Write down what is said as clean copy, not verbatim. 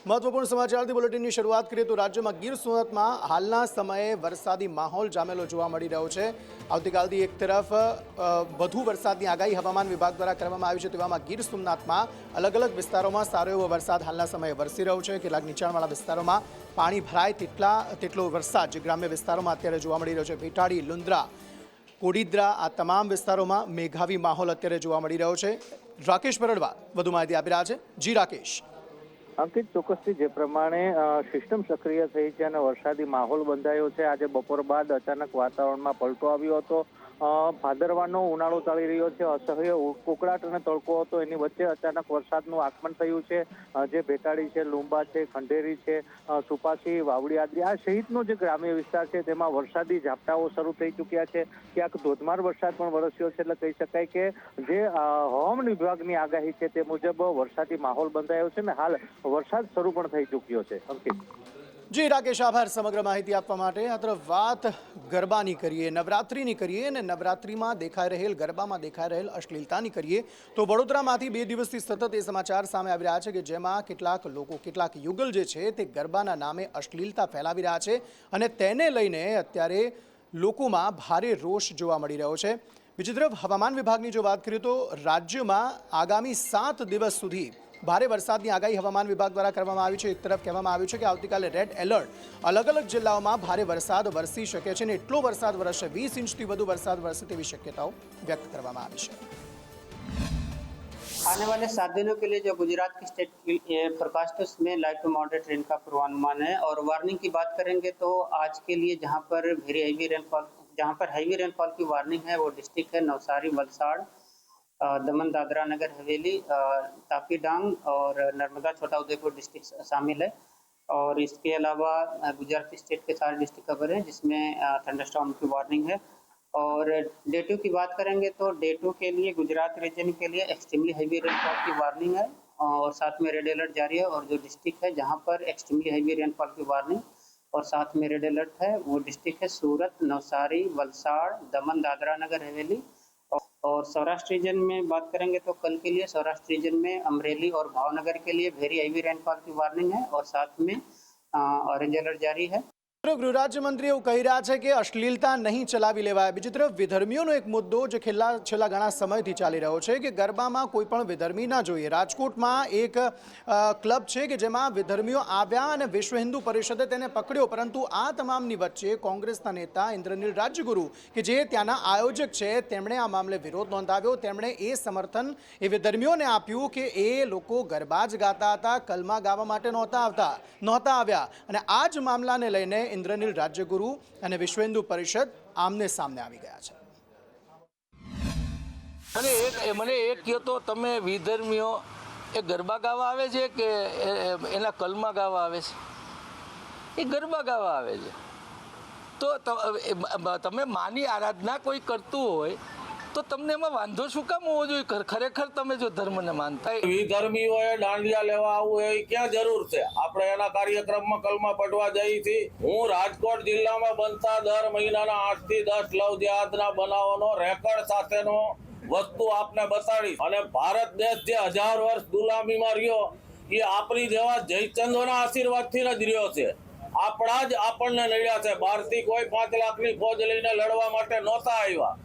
મહત્વપૂર્ણ સમાચારથી બુલેટિનની શરૂઆત કરીએ તો રાજ્યમાં ગીર સોમનાથમાં હાલના સમયે વરસાદી માહોલ જામેલો જોવા મળી રહ્યો છે। આવતીકાલથી એક તરફ વધુ વરસાદની આગાહી હવામાન વિભાગ દ્વારા કરવામાં આવી છે, તેવામાં ગીર સોમનાથમાં અલગ અલગ વિસ્તારોમાં સારો એવો વરસાદ હાલના સમયે વરસી રહ્યો છે। કેટલાક નીચાણવાળા વિસ્તારોમાં પાણી ભરાય તેટલો વરસાદ જે ગ્રામ્ય વિસ્તારોમાં અત્યારે જોવા મળી રહ્યો છે। ભેટાડી, લુંદ્રા, કોડીદ્રા આ તમામ વિસ્તારોમાં મેઘાવી માહોલ અત્યારે જોવા મળી રહ્યો છે। રાકેશ બરડવા વધુ માહિતી આપી રહ્યા છે। જી રાકેશ। અંકિત, ચોક્કસથી જે પ્રમાણે સિસ્ટમ સક્રિય થઈ છે અને વરસાદી માહોલ બંધાયો છે, આજે બપોર બાદ અચાનક વાતાવરણમાં પલટો આવ્યો હતો। ભાદરવાનો ઉનાળો ચાલી રહ્યો છે, અસહ્ય કોકળાટ અને તડકો હતો, એની વચ્ચે અચાનક વરસાદનું આગમન થયું છે। જે ભેટાડી છે, લુંબા છે, ખંડેરી છે, સુપાસી, વાવડિયાદરી આ સહિતનો જે ગ્રામ્ય વિસ્તાર છે તેમાં વરસાદી ઝાપટાઓ શરૂ થઈ ચૂક્યા છે। ક્યાંક ધોધમાર વરસાદ પણ વરસ્યો છે, એટલે કહી શકાય કે જે હવામાન વિભાગની આગાહી છે તે મુજબ વરસાદી માહોલ બંધાયો છે ને હાલ વરસાદ શરૂ પણ થઈ ચૂક્યો છે। અંકિત। જી રાકેશ, આભાર સમગ્ર માહિતી આપવા માટે। આ તરફ વાત ગરબાની કરીએ, નવરાત્રિની કરીએ અને નવરાત્રિમાં દેખાઈ રહેલ, ગરબામાં દેખાઈ રહેલ અશ્લીલતાની કરીએ તો વડોદરામાંથી 2 દિવસથી સતત એ સમાચાર સામે આવી રહ્યા છે કે જેમાં કેટલાક લોકો, કેટલાક યુગલ જે છે તે ગરબાના નામે અશ્લીલતા ફેલાવી રહ્યા છે અને તેને લઈને અત્યારે લોકોમાં ભારે રોષ જોવા મળી રહ્યો છે। બીજી તરફ હવામાન વિભાગની જો વાત કરીએ તો રાજ્યમાં આગામી 7 દિવસ સુધી ભારે વરસાદની આગાહી હવામાન વિભાગ દ્વારા કરવામાં આવી છે। એક તરફ કહેવામાં આવ્યું છે કે આવતીકાલે રેડ એલર્ટ, અલગ અલગ જિલ્લાઓમાં ભારે વરસાદ વરસી શકે છે અને એટલો વરસાદ વરસશે, 20 ઇંચથી વધુ વરસાદ વરસે તેવી શક્યતાઓ व्यक्त કરવામાં આવી છે। आने वाले 7 दिनों के लिए जो गुजरात की स्टेट फोरकास्टर्स में लाइट टू मॉडरेट रेन का पूर्वानुमान है। और वार्निंग की बात करेंगे तो आज के लिए जहां पर हैवी रेनफॉल की वार्निंग है वो डिस्ट्रिक्ट है नवसारी, वलसाड़, दमन, दादरा नगर हवेली, तापी डांग और नर्मदा छोटा उदयपुर डिस्ट्रिक्ट शामिल है। और इसके अलावा गुजरात स्टेट के सारे डिस्ट्रिक्ट कवर हैं जिसमें थंडरस्टॉर्म की वार्निंग है। और डे 2 की बात करेंगे तो डे 2 के लिए गुजरात रीजन के लिए एक्सट्रीमली हैवी रेनफॉल की वार्निंग है और साथ में रेड अलर्ट जारी है। और जो डिस्ट्रिक्ट है जहां पर एक्सट्रीमली हैवी रेनफॉल की वार्निंग और साथ में रेड अलर्ट है वो डिस्ट्रिक्ट है सूरत, नवसारी, वलसाड़, दमन, दादरा नगर हवेली। और सौराष्ट्र रीजन में बात करेंगे तो कल के लिए सौराष्ट्र रीजन में अमरेली और भावनगर के लिए वेरी हैवी रेनफॉल की वार्निंग है और साथ में ऑरेंज अलर्ट जारी है। गृह राज्य मंत्री એવું કહી રહ્યા છે કે અશ્લીલતા નહીં ચલાવી લેવાય। બીજી તરફ વિધર્મીઓનો એક મુદ્દો જે છેલ્લા ઘણા સમયથી ચાલી રહ્યો છે કે ગરબામાં કોઈ પણ વિધર્મી ના જોઈએ। રાજકોટમાં એક ક્લબ છે કે જેમાં વિધર્મીઓ આવ્યા અને વિશ્વ હિન્દુ પરિષદે તેને પકડ્યો, પરંતુ આ તમામની વચ્ચે કોંગ્રેસના નેતા ઇન્દ્રનીલ રાજ્યગુરુ કે જે ત્યાંના આયોજક છે તેમણે આ મામલે વિરોધ નોંધાવ્યો। તેમણે એ સમર્થન એ વિધર્મીઓને આપ્યું કે એ લોકો ગરબા જ ગાતા હતા, કલમા ગાવા માટે નહોતા આવ્યા અને આ જ મામલાને લઈને ઇન્દ્રનીલ રાજ્યગુરુ અને વિશ્વ હિન્દુ પરિષદ આમને સામને આવી ગયા છે। મને એક કહો તો તમે વિધર્મીઓ એ ગરબા ગાવા આવે છે કે એના કલમા ગાવા આવે છે? એ ગરબા ગાવા આવે છે। તો તમે માની આરાધના કોઈ કરતું હોય તો તમને એમાં વાંધો શું કામ હોવો જોઈએ? ખરેખર તમે જો ધર્મને માનતા વિધર્મીઓએ દાંડિયા લેવા આવવું એ ક્યાં જરૂર છે? આપણે એના કાર્યક્રમમાં કલમા પઢવા જઈએ છીએ। હું રાજકોટ જિલ્લામાં બનતા દર મહિનાના 8 થી 10 લવ જેહાદના બનાવવાનો રેકોર્ડ સાથેનો વસ્તુ આપને બતાડીશ। અને ભારત દેશ જે 1000 વર્ષ ગુલામીમાં રહ્યો એ આપણી જેવા જયચંદોના આશીર્વાદથી જ રહ્યો છે। આપણા જ આપણને નડ્યા છે। બહારથી કોઈ 5 લાખની ફોજ લઈને લડવા માટે નહોતા આવ્યા।